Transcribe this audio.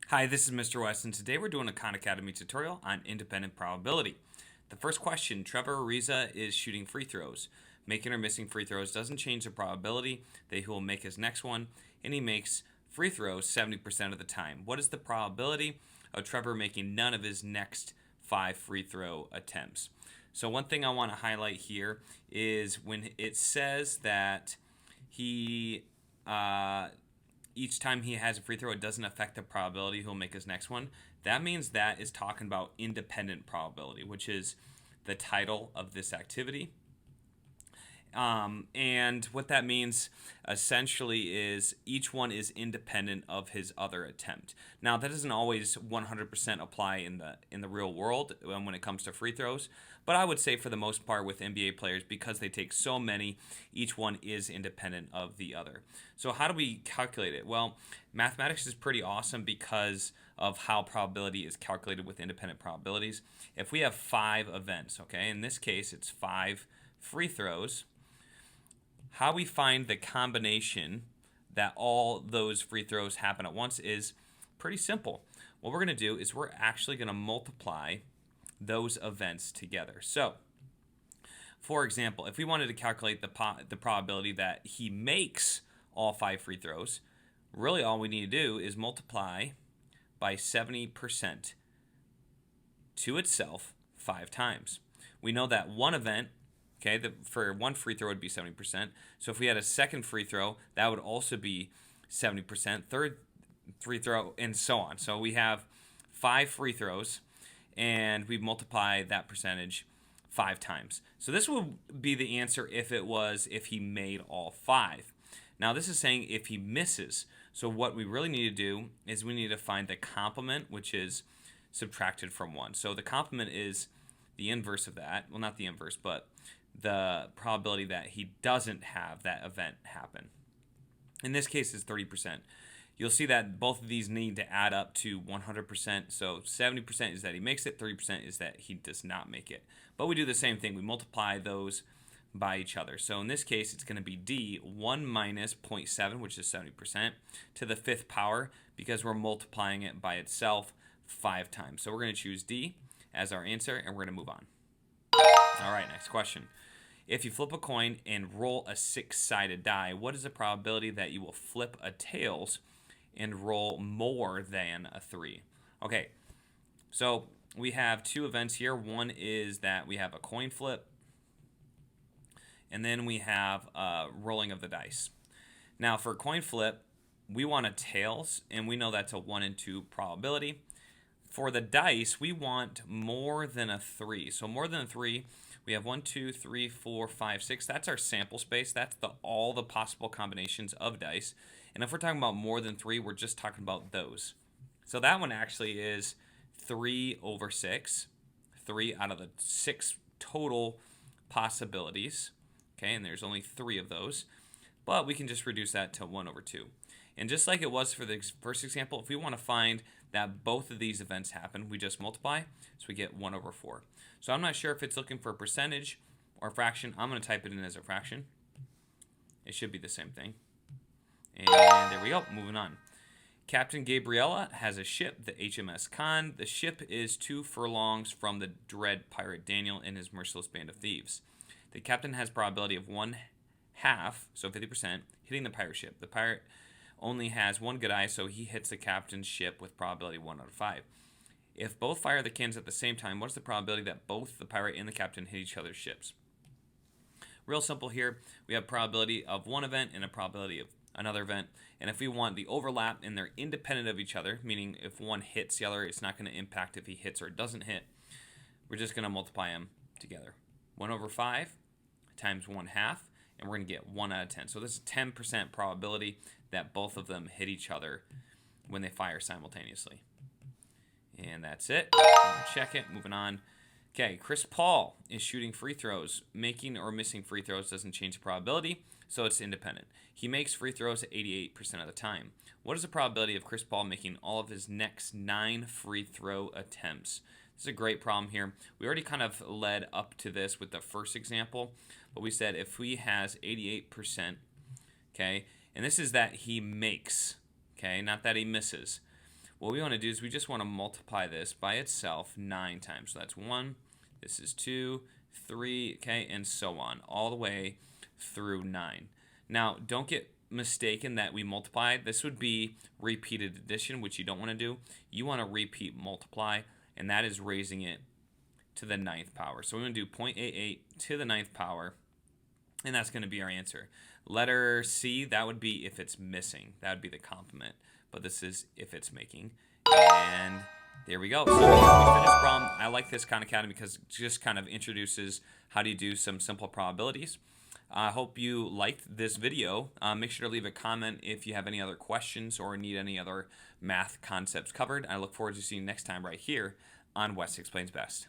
Hi, this is Mr. West, and today we're doing a Khan Academy tutorial on independent probability. The first question, Trevor Ariza is shooting free throws. Making or missing free throws doesn't change the probability that he will make his next one, and he makes free throws 70% of the time. What is the probability of Trevor making none of his next 5 free throw attempts? So one thing I want to highlight here is when it says that he each time he has a free throw, it doesn't affect the probability he'll make his next one. That means that is talking about independent probability, which is the title of this activity. And what that means essentially is each one is independent of his other attempt. Now that doesn't always 100% apply in the real world when it comes to free throws, but I would say for the most part with NBA players, because they take so many, each one is independent of the other. So how do we calculate it? Well, mathematics is pretty awesome because of how probability is calculated with independent probabilities. If we have 5 events, okay, in this case it's 5 free throws, how we find the combination that all those free throws happen at once is pretty simple. What we're going to do is we're actually going to multiply those events together. So, for example, if we wanted to calculate the probability that he makes all 5 free throws, really all we need to do is multiply by 70% to itself 5 times. We know that one event, okay, for one free throw would be 70%. So if we had a second free throw, that would also be 70%. Third free throw, and so on. So we have 5 free throws, and we multiply that percentage 5 times. So this would be the answer if he made all 5. Now this is saying if he misses. So what we really need to do is we need to find the complement, which is subtracted from 1. So the complement is the inverse of that. Well, not the inverse, but the probability that he doesn't have that event happen. In this case, it's 30%. You'll see that both of these need to add up to 100%. So 70% is that he makes it, 30% is that he does not make it. But we do the same thing. We multiply those by each other. So in this case, it's going to be D, 1 minus 0.7, which is 70%, to the 5th power, because we're multiplying it by itself 5 times. So we're going to choose D as our answer, and we're going to move on. All right, next question. If you flip a coin and roll a 6-sided die, what is the probability that you will flip a tails and roll more than a 3? Okay, so we have 2 events here. One is that we have a coin flip, and then we have rolling of the dice. Now for a coin flip, we want a tails, and we know that's a 1 in 2 probability. For the dice, we want more than a 3. So more than a 3, we have 1, 2, 3, 4, 5, 6. That's our sample space. That's all the possible combinations of dice. And if we're talking about more than 3, we're just talking about those. So that one actually is 3 over 6. 3 out of the 6 total possibilities. Okay, and there's only 3 of those. But we can just reduce that to 1 over 2. And just like it was for the first example, if we want to find that both of these events happen, we just multiply, so we get 1 over 4. So I'm not sure if it's looking for a percentage or fraction. I'm going to type it in as a fraction. It should be the same thing. And there we go, moving on. Captain Gabriella has a ship, the HMS Khan. The ship is 2 furlongs from the dread pirate Daniel and his merciless band of thieves. The captain has probability of 1/2, so 50%, hitting the pirate ship. The pirate only has 1 good eye, so he hits the captain's ship with probability 1 out of 5. If both fire the cannons at the same time, what's the probability that both the pirate and the captain hit each other's ships? Real simple here. We have probability of one event and a probability of another event. And if we want the overlap and they're independent of each other, meaning if one hits the other, it's not going to impact if he hits or doesn't hit, we're just going to multiply them together. 1 over 5 times 1/2, and we're going to get 1 out of 10. So this is 10% probability that both of them hit each other when they fire simultaneously. And that's it. Check it. Moving on. Okay, Chris Paul is shooting free throws. Making or missing free throws doesn't change the probability, so it's independent. He makes free throws 88% of the time. What is the probability of Chris Paul making all of his next 9 free throw attempts? This is a great problem here. We already kind of led up to this with the first example, but we said if he has 88%, okay, and this is that he makes, okay, not that he misses. what we want to do is we just want to multiply this by itself 9 times. So that's 1, this is 2, 3, okay, and so on, all the way through 9. Now, don't get mistaken that we multiply. This would be repeated addition, which you don't want to do. You want to repeat multiply, and that is raising it to the 9th power. So we're going to do 0.88 to the 9th power, and that's going to be our answer. Letter C, that would be if it's missing. That would be the complement. But this is if it's making. And there we go. So we finished this problem. I like this Khan Academy because it just kind of introduces how do you do some simple probabilities. I hope you liked this video. Make sure to leave a comment if you have any other questions or need any other math concepts covered. I look forward to seeing you next time right here on Wes Explains Best.